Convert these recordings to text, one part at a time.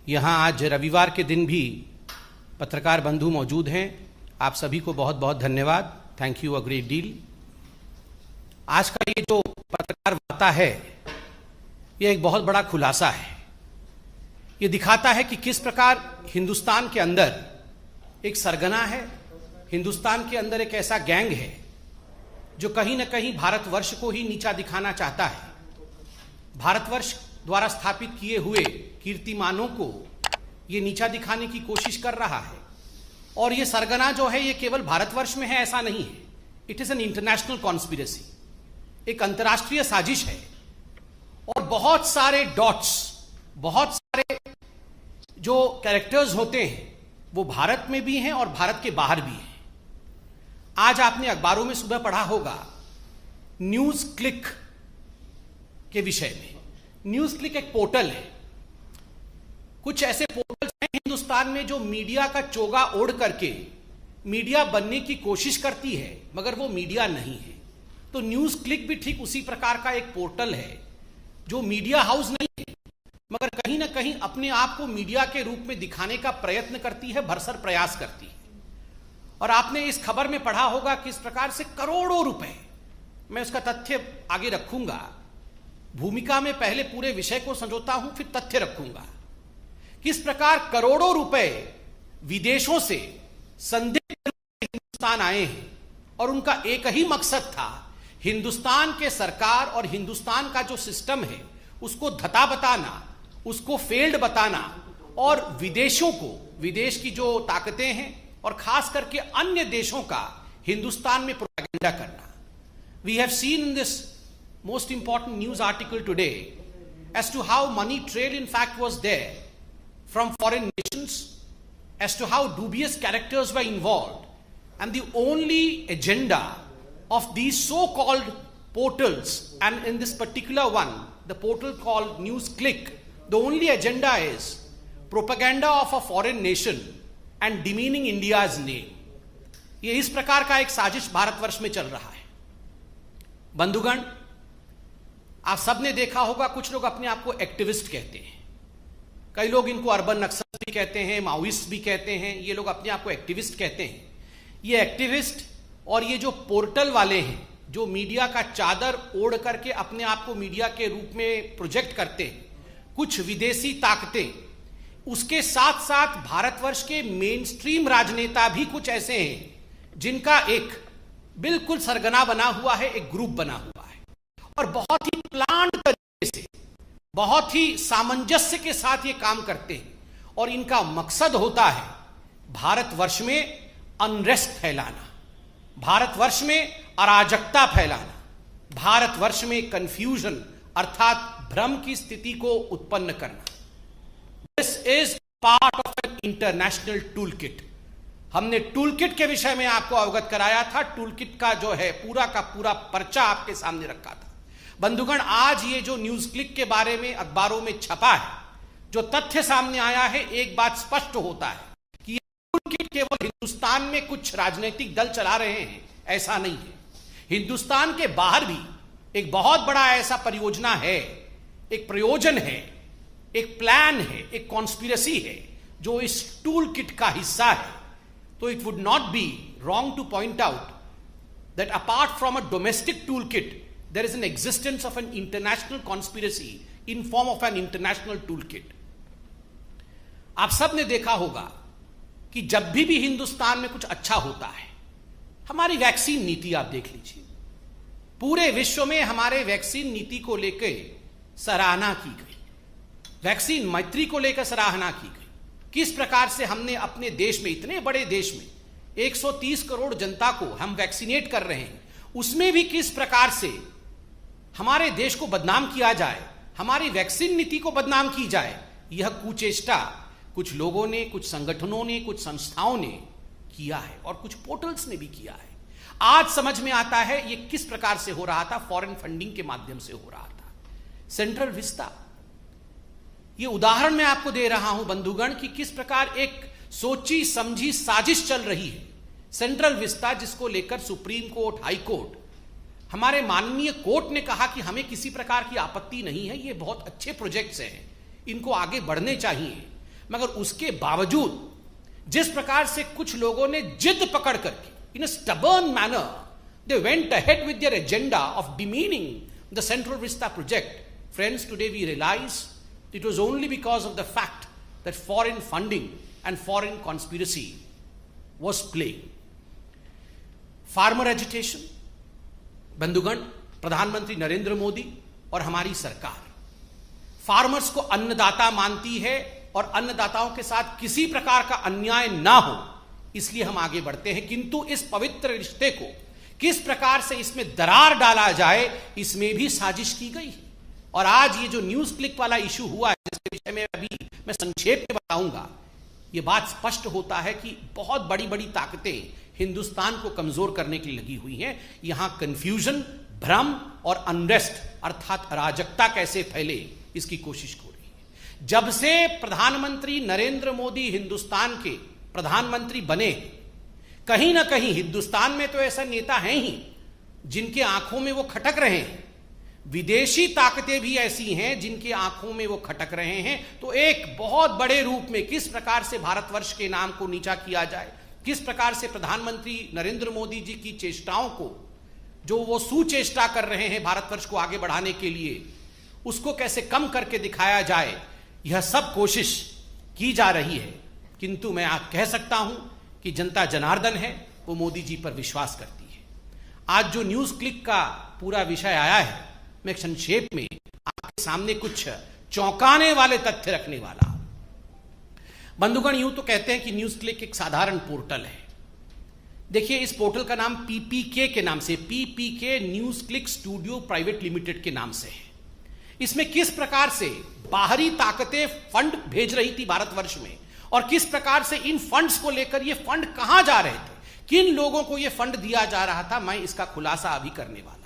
यहाँ आज रविवार के दिन भी पत्रकार बंधु मौजूद हैं। आप सभी को बहुत बहुत धन्यवाद। Thank you a great deal. आज का ये जो पत्रकार वार्ता है, ये एक बहुत बड़ा खुलासा है। ये दिखाता है कि किस प्रकार हिंदुस्तान के अंदर एक सरगना है, हिंदुस्तान के अंदर एक ऐसा गैंग है जो कहीं ना कहीं भारतवर्ष को ही नीचा दिखाना चाहता है। भारतवर्ष द्वारा स्थापित किए हुए कीर्तिमानों को ये नीचा दिखाने की कोशिश कर रहा है। और ये सरगना जो है, ये केवल भारतवर्ष में है ऐसा नहीं है। It is an international conspiracy, एक अंतर्राष्ट्रीय साजिश है। और बहुत सारे डॉट्स, बहुत सारे जो कैरेक्टर्स होते हैं वो भारत में भी हैं और भारत के बाहर भी हैं। आज आपने अखबारों में सुबह पढ़ा होगा न्यूज क्लिक के विषय में। न्यूज क्लिक एक पोर्टल है। कुछ ऐसे पोर्टल्स हैं हिंदुस्तान में जो मीडिया का चोगा ओढ़ करके मीडिया बनने की कोशिश करती है, मगर वो मीडिया नहीं है। तो न्यूज क्लिक भी ठीक उसी प्रकार का एक पोर्टल है जो मीडिया हाउस नहीं है, मगर कहीं ना कहीं अपने आप को मीडिया के रूप में दिखाने का प्रयत्न करती है, भरसक प्रयास करती है। और आपने इस खबर में पढ़ा होगा किस प्रकार से करोड़ों रुपए, मैं उसका तथ्य आगे रखूंगा, भूमिका में पहले पूरे विषय को संजोता हूं फिर तथ्य रखूंगा। किस प्रकार करोड़ों रुपए विदेशों से संदिग्ध हिंदुस्तान आए हैं और उनका एक ही मकसद था, हिंदुस्तान के सरकार और हिंदुस्तान का जो सिस्टम है उसको धता बताना, उसको फेल्ड बताना और विदेशों को, विदेश की जो ताकतें हैं और खास करके अन्य देशों का हिंदुस्तान में प्रोपेगेंडा करना। We have seen in this most important news article today as to how money trail in fact was there from foreign nations, as to how dubious characters were involved, and the only agenda of these so-called portals, and in this particular one, the portal called News Click, the only agenda is propaganda of a foreign nation and demeaning India's name. ये इस प्रकार का एक साजिश भारतवर्ष में चल रहा है। बंधुगण, आप सबने देखा होगा कुछ लोग अपने आप को एक्टिविस्ट कहते हैं, कई लोग इनको अर्बन नक्सल भी कहते हैं, माओइस्ट भी कहते हैं। ये लोग अपने आप को एक्टिविस्ट कहते हैं। ये एक्टिविस्ट और ये जो पोर्टल वाले हैं जो मीडिया का चादर ओढ़ करके अपने आप को मीडिया के रूप में प्रोजेक्ट करते हैं, कुछ विदेशी ताकतें, उसके साथ साथ भारतवर्ष के मेन स्ट्रीम राजनेता भी कुछ ऐसे हैं जिनका एक बिल्कुल सरगना बना हुआ है, एक ग्रुप बना हुआ है और बहुत ही प्लान्ड तरीके से, बहुत ही सामंजस्य के साथ ये काम करते हैं। और इनका मकसद होता है भारतवर्ष में अनरेस्ट फैलाना, भारतवर्ष में अराजकता फैलाना, भारतवर्ष में कंफ्यूजन अर्थात भ्रम की स्थिति को उत्पन्न करना। This is part of an international tool kit. हमने टूल किट के विषय में आपको अवगत कराया था। टूल किट का जो है पूरा का पूरा पर्चा आपके सामने रखा था। बंधुगण, आज ये जो न्यूज क्लिक के बारे में अखबारों में छपा है, जो तथ्य सामने आया है, एक बात स्पष्ट होता है कि ये टूल किट केवल हिंदुस्तान में कुछ राजनीतिक दल चला रहे हैं ऐसा नहीं है। हिंदुस्तान के बाहर भी एक बहुत बड़ा ऐसा परियोजना है, एक प्रयोजन है, एक प्लान है, एक कॉन्स्पिरेसी है जो इस टूल किट का हिस्सा है। तो it would not be wrong two point out that apart from a domestic tool kit there is an existence of an international conspiracy in form of an international toolkit. आप सब ने देखा होगा कि जब भी हिंदुस्तान में कुछ अच्छा होता है, हमारी वैक्सीन नीति आप देख लीजिए, पूरे विश्व में हमारे वैक्सीन नीति को लेकर सराहना की गई, वैक्सीन मैत्री को लेकर सराहना की गई। किस प्रकार से हमने अपने देश में, इतने बड़े देश में 130 करोड़ जनता को हम वैक्सीनेट कर रहे हैं, उसमें भी किस प्रकार से हमारे देश को बदनाम किया जाए, हमारी वैक्सीन नीति को बदनाम की जाए, यह कुचेष्टा कुछ लोगों ने, कुछ संगठनों ने, कुछ संस्थाओं ने किया है और कुछ पोर्टल्स ने भी किया है। आज समझ में आता है ये किस प्रकार से हो रहा था, फॉरेन फंडिंग के माध्यम से हो रहा था। सेंट्रल विस्टा, ये उदाहरण मैं आपको दे रहा हूं बंधुगण कि किस प्रकार एक सोची समझी साजिश चल रही है। सेंट्रल विस्टा, जिसको लेकर सुप्रीम कोर्ट, हाई कोर्ट, हमारे माननीय कोर्ट ने कहा कि हमें किसी प्रकार की आपत्ति नहीं है, ये बहुत अच्छे प्रोजेक्ट्स हैं, इनको आगे बढ़ने चाहिए। मगर उसके बावजूद जिस प्रकार से कुछ लोगों ने जिद पकड़ करके in a stubborn manner they went ahead with their agenda of demeaning the Central Vista project, friends, today we realise it was only because of the fact that foreign funding and foreign conspiracy was playing. Farmer agitation, बंधुगण, प्रधानमंत्री नरेंद्र मोदी और हमारी सरकार farmers को अन्नदाता मानती है और अन्नदाताओं के साथ किसी प्रकार का अन्याय ना हो इसलिए हम आगे बढ़ते हैं, किंतु इस पवित्र रिश्ते को किस प्रकार से इसमें दरार डाला जाए इसमें भी साजिश की गई है। और आज ये जो न्यूज क्लिक वाला इशू हुआ है जिसके विषय में अभी मैं संक्षेप में बताऊंगा, यह बात स्पष्ट होता है कि बहुत बड़ी बड़ी ताकतें हिंदुस्तान को कमजोर करने के लिए लगी हुई हैं। यहां कंफ्यूजन, भ्रम और अनरेस्ट अर्थात अराजकता कैसे फैले इसकी कोशिश हो रही है। जब से प्रधानमंत्री नरेंद्र मोदी हिंदुस्तान के प्रधानमंत्री बने, कहीं ना कहीं हिंदुस्तान में तो ऐसा नेता हैं ही जिनके आंखों में वो खटक रहे हैं, विदेशी ताकतें भी ऐसी हैं जिनकी आंखों में वो खटक रहे हैं। तो एक बहुत बड़े रूप में किस प्रकार से भारतवर्ष के नाम को नीचा किया जाए, किस प्रकार से प्रधानमंत्री नरेंद्र मोदी जी की चेष्टाओं को, जो वो सुचेष्टा कर रहे हैं भारतवर्ष को आगे बढ़ाने के लिए, उसको कैसे कम करके दिखाया जाए, यह सब कोशिश की जा रही है। किंतु मैं आज कह सकता हूं कि जनता जनार्दन है, वो मोदी जी पर विश्वास करती है। आज जो न्यूज क्लिक का पूरा विषय आया है, मैं संक्षेप में आपके सामने कुछ चौंकाने वाले तथ्य रखने वाला हूं। बंधुगण, यूं तो कहते हैं कि न्यूज क्लिक एक साधारण पोर्टल है। देखिए, इस पोर्टल का नाम पीपीके के नाम से, PPK NewsClick studio private limited के नाम से है। इसमें किस प्रकार से बाहरी ताकतें फंड भेज रही थी भारतवर्ष में और किस प्रकार से इन फंड्स को लेकर ये फंड कहां जा रहे थे, किन लोगों को ये फंड दिया जा रहा था, मैं इसका खुलासा अभी करने वाला हूं।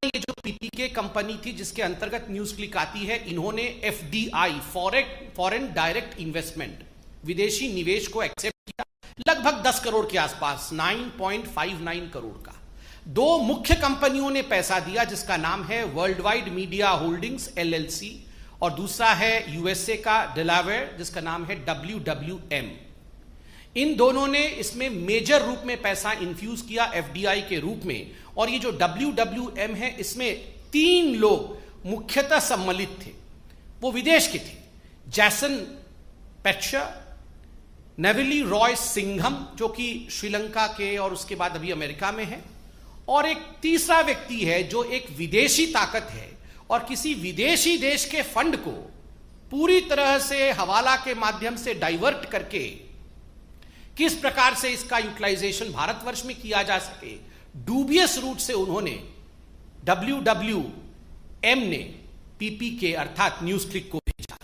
ये जो पीपीके कंपनी थी जिसके अंतर्गत न्यूज क्लिक आती है, इन्होंने एफडीआई, फॉरेन डायरेक्ट इन्वेस्टमेंट, विदेशी निवेश को एक्सेप्ट किया, लगभग 10 करोड़ के आसपास, 9.59 करोड़ का। दो मुख्य कंपनियों ने पैसा दिया जिसका नाम है world wide media holdings LLC और दूसरा है यूएसए का डेलावेयर जिसका नाम है WWM। इन दोनों ने इसमें मेजर रूप में पैसा इन्फ्यूज किया एफडीआई के रूप में। और ये जो WWM है, इसमें 3 लोग मुख्यतः सम्मिलित थे, वो विदेश के थे, जैसन पेट्शर, नेविली रॉय सिंघम जो कि श्रीलंका के और उसके बाद अभी अमेरिका में है, और एक तीसरा व्यक्ति है जो एक विदेशी ताकत है और किसी विदेशी देश के फंड को पूरी तरह से हवाला के माध्यम से डाइवर्ट करके किस प्रकार से इसका यूटिलाइजेशन भारतवर्ष में किया जा सके, डूबियस रूट से उन्होंने WWM ने पीपीके अर्थात न्यूज क्लिक को भेजा।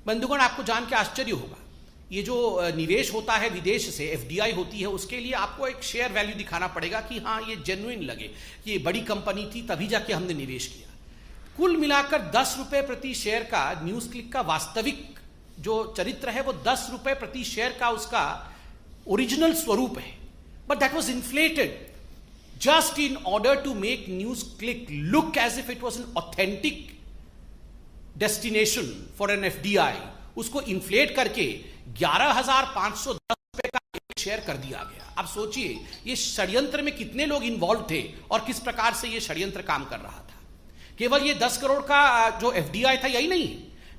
बंधुगण, आपको जान के आश्चर्य होगा, ये जो निवेश होता है विदेश से, एफडीआई होती है, उसके लिए आपको एक शेयर वैल्यू दिखाना पड़ेगा कि हाँ ये जेन्युइन लगे, कि ये बड़ी कंपनी थी तभी जाके हमने निवेश किया। कुल मिलाकर 10 रुपए प्रति शेयर का न्यूज क्लिक का वास्तविक जो चरित्र है वो 10 रुपए प्रति शेयर का उसका ओरिजिनल स्वरूप है। But that was inflated just in order to make news click look as if it was an authentic destination for an FDI, उसको इन्फ्लेट करके 11,510 रुपए का एक शेयर कर दिया गया। अब सोचिए ये षड्यंत्र में कितने लोग इन्वॉल्व थे और किस प्रकार से ये षड्यंत्र काम कर रहा था। केवल ये 10 करोड़ का जो FDI था यही नहीं,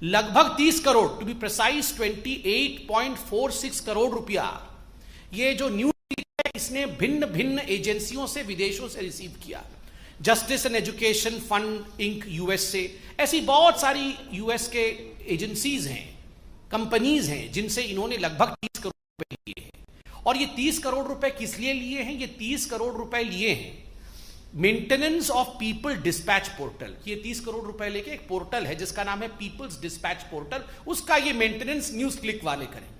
लगभग 30 crore, to be precise 28.46 crore रुपया ये जो न्यूज इसने भिन्न भिन्न एजेंसियों से, विदेशों से रिसीव किया। Justice and education fund Inc USA, ऐसी बहुत सारी यूएस के एजेंसीज हैं, कंपनीज हैं जिनसे इन्होंने लगभग 30 करोड़ रुपए लिए हैं। और ये 30 करोड़ रुपए किस लिए लिए हैं? ये 30 करोड़ रुपए लिए हैं maintenance of people dispatch portal. ये 30 करोड़ रुपए लेके एक पोर्टल है जिसका नाम है पीपल्स डिस्पैच पोर्टल, उसका ये मेंटेनेंस न्यूज क्लिक वाले करेंगे।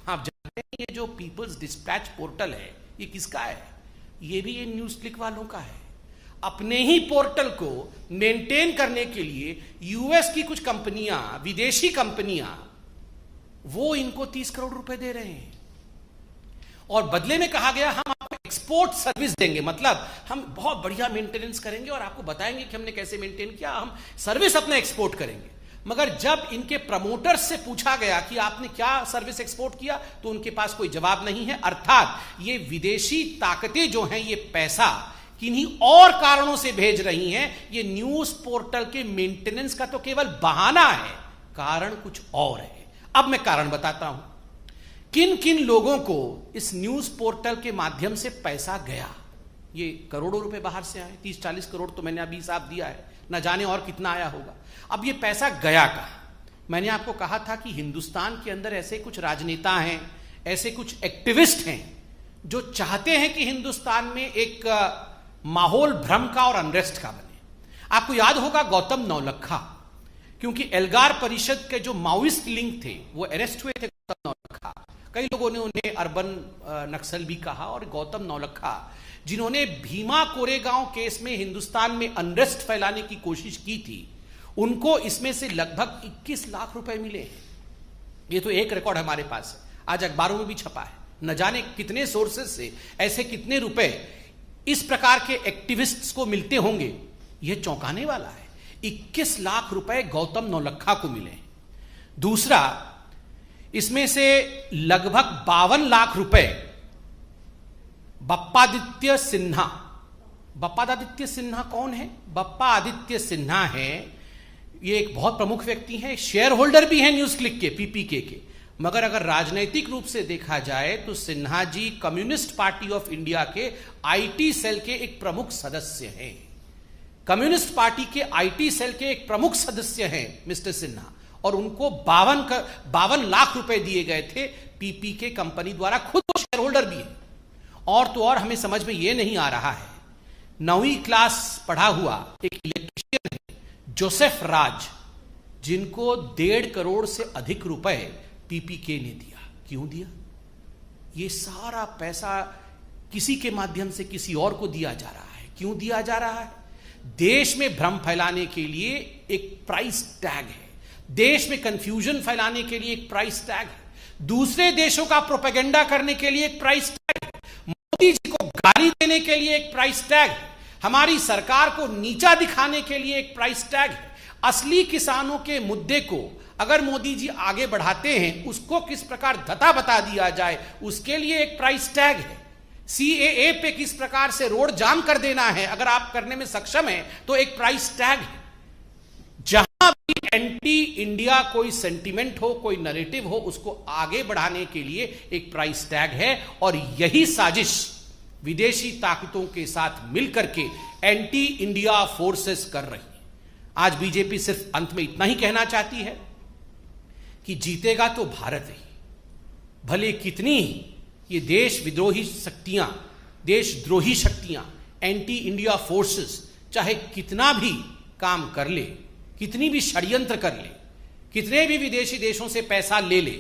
आप जानते हैं ये जो पीपल्स डिस्पैच पोर्टल है ये किसका है? ये भी ये न्यूज क्लिक वालों का है। अपने ही पोर्टल को मेंटेन करने के लिए यूएस की कुछ कंपनियां, विदेशी कंपनियां, वो इनको 30 करोड़ रुपए दे रहे हैं और बदले में कहा गया हम आपको एक्सपोर्ट सर्विस देंगे, मतलब हम बहुत बढ़िया मेंटेनेंस करेंगे और आपको बताएंगे कि हमने कैसे मेंटेन किया, हम सर्विस अपना एक्सपोर्ट करेंगे। मगर जब इनके प्रमोटर्स से पूछा गया कि आपने क्या सर्विस एक्सपोर्ट किया, तो उनके पास कोई जवाब नहीं है। अर्थात ये विदेशी ताकतें जो हैं, ये पैसा किन्हीं और कारणों से भेज रही हैं। ये न्यूज पोर्टल के मेंटेनेंस का तो केवल बहाना है, कारण कुछ और है। अब मैं कारण बताता हूं, किन किन लोगों को इस न्यूज पोर्टल के माध्यम से पैसा गया। ये करोड़ों रुपए बाहर से आए, 30-40 करोड़ तो मैंने अभी हिसाब दिया है, न जाने और कितना आया होगा। अब ये पैसा गया कहां? मैंने आपको कहा था कि हिंदुस्तान के अंदर ऐसे कुछ राजनेता हैं, ऐसे कुछ एक्टिविस्ट हैं जो चाहते हैं कि हिंदुस्तान में एक माहौल भ्रम का और अनरेस्ट का बने। आपको याद होगा गौतम नौलखा, क्योंकि एल्गार परिषद के जो माओइस्ट लिंक थे वो अरेस्ट हुए थे। गौतम नौलखा, कई लोगों ने उन्हें अर्बन नक्सल भी कहा, और गौतम नौलखा जिन्होंने भीमा कोरेगांव केस में हिंदुस्तान में अनरेस्ट फैलाने की कोशिश की थी, उनको इसमें से लगभग 21 लाख रुपए मिले हैं। ये तो एक रिकॉर्ड हमारे पास है, आज अखबारों में भी छपा है। न जाने कितने सोर्सेज से ऐसे कितने रुपए इस प्रकार के एक्टिविस्ट्स को मिलते होंगे। यह चौंकाने वाला है, 21 लाख रुपए गौतम नौलखा को मिले। दूसरा, इसमें से लगभग 52 लाख रुपए बप्पादित्य सिन्हा। बप्पादित्य सिन्हा कौन है? बप्पा आदित्य सिन्हा है, ये एक बहुत प्रमुख व्यक्ति हैं, शेयर होल्डर भी हैं न्यूज क्लिक के, पीपीके के। मगर अगर राजनैतिक रूप से देखा जाए तो Sinha ji communist party of India के आईटी सेल के एक प्रमुख सदस्य हैं। कम्युनिस्ट पार्टी के आईटी सेल के एक प्रमुख सदस्य हैं मिस्टर सिन्हा, और उनको 52 लाख रुपए दिए गए थे पीपीके कंपनी द्वारा। खुद वो शेयर होल्डर भी है। और तो और हमें समझ में यह नहीं आ रहा है, 9वीं क्लास पढ़ा हुआ एक इलेक्ट्रीशियन है जोसेफ राज, जिनको 1.5 करोड़ से अधिक रुपए पीपीके ने दिया। क्यों दिया? ये सारा पैसा किसी के माध्यम से किसी और को दिया जा रहा है। क्यों दिया जा रहा है? देश में भ्रम फैलाने के लिए एक प्राइस टैग है, देश में कंफ्यूजन फैलाने के लिए एक प्राइस टैग है, दूसरे देशों का प्रोपेगेंडा करने के लिए एक प्राइस टैग है, मोदी जी को गाली देने के लिए एक प्राइस टैग है, हमारी सरकार को नीचा दिखाने के लिए एक प्राइस टैग है। असली किसानों के मुद्दे को अगर मोदी जी आगे बढ़ाते हैं, उसको किस प्रकार धता बता दिया जाए, उसके लिए एक प्राइस टैग है। सीएए पे किस प्रकार से रोड जाम कर देना है, अगर आप करने में सक्षम हैं तो एक प्राइस टैग है। जहां भी एंटी इंडिया कोई सेंटिमेंट हो, कोई नैरेटिव हो, उसको आगे बढ़ाने के लिए एक प्राइस टैग है। और यही साजिश विदेशी ताकतों के साथ मिलकर के एंटी इंडिया फोर्सेस कर रही है। आज बीजेपी सिर्फ अंत में इतना ही कहना चाहती है कि जीतेगा तो भारत ही, भले कितनी ये देश विद्रोही शक्तियां, देशद्रोही शक्तियां, एंटी इंडिया फोर्सेस चाहे कितना भी काम कर ले, कितनी भी षड्यंत्र कर ले, कितने भी विदेशी देशों से पैसा ले ले,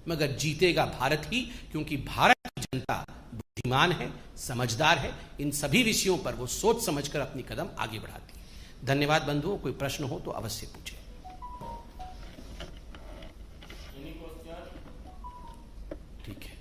मगर जीतेगा भारत ही, क्योंकि भारत की जनता बुद्धिमान है, समझदार है। इन सभी विषयों पर वो सोच समझकर अपनी कदम आगे बढ़ाती है। धन्यवाद बंधुओं, कोई प्रश्न हो तो अवश्य पूछें। ठीक है।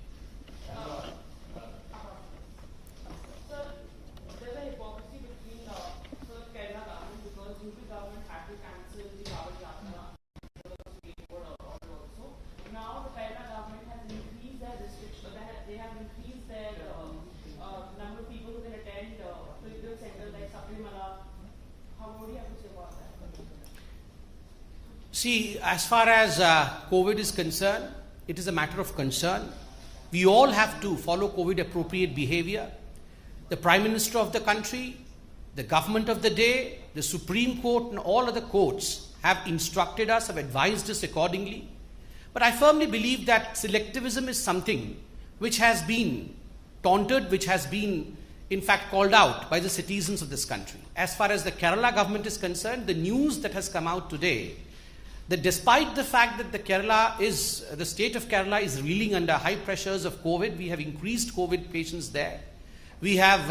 See, as far as COVID is concerned, it is a matter of concern. We all have to follow COVID appropriate behavior. The Prime Minister of the country, the government of the day, the Supreme Court and all other courts have instructed us, have advised us accordingly. But I firmly believe that selectivism is something which has been taunted, which has been in fact called out by the citizens of this country. As far as the Kerala government is concerned, the news that has come out today, that despite the fact that the state of Kerala is reeling under high pressures of COVID, we have increased COVID patients there. We have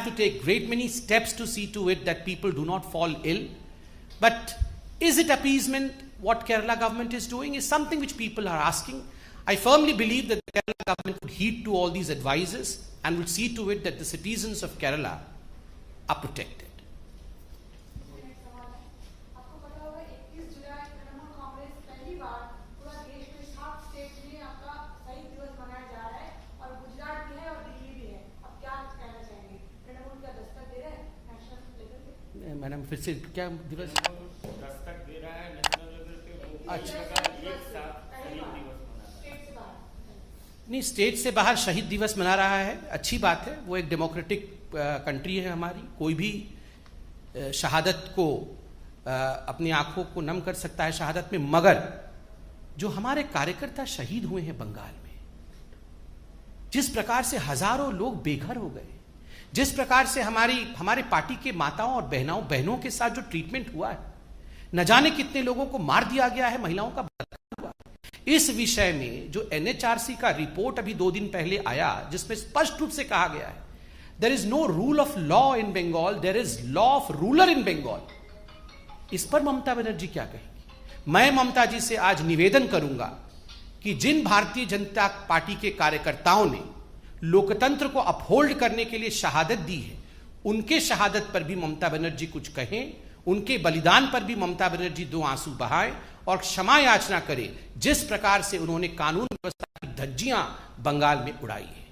to take great many steps to see to it that people do not fall ill. But is it appeasement? What Kerala government is doing is something which people are asking. I firmly believe that the Kerala government would heed to all these advices and would see to it that the citizens of Kerala are protected. फिर से क्या दिवस दस्तक दे रहा है national level पे। अच्छा। एक साथ शहीद दिवस मना रहा है। नहीं, स्टेट से बाहर शहीद दिवस मना रहा है, अच्छी बात है। वो एक डेमोक्रेटिक कंट्री है हमारी, कोई भी शहादत को अपनी आंखों को नम कर सकता है शहादत में। मगर जो हमारे कार्यकर्ता शहीद हुए हैं बंगाल में, जिस प्रकार से हजारों लोग बेघर हो गए, जिस प्रकार से हमारे पार्टी के माताओं और बहनों के साथ जो ट्रीटमेंट हुआ है, न जाने कितने लोगों को मार दिया गया है, महिलाओं का बलात्कार हुआ है। इस विषय में जो NHRC का रिपोर्ट अभी 2 दिन पहले आया, जिसमें स्पष्ट रूप से कहा गया है there is no rule of law in Bengal, there is law of ruler in Bengal. इस पर ममता बनर्जी क्या कहेंगी? मैं ममता जी से आज निवेदन करूंगा कि जिन भारतीय जनता पार्टी के कार्यकर्ताओं ने लोकतंत्र को अपहोल्ड करने के लिए शहादत दी है, उनके शहादत पर भी ममता बनर्जी कुछ कहें, उनके बलिदान पर भी ममता बनर्जी 2 आंसू बहाएं और क्षमा याचना करें, जिस प्रकार से उन्होंने कानून व्यवस्था की धज्जियां बंगाल में उड़ाई है।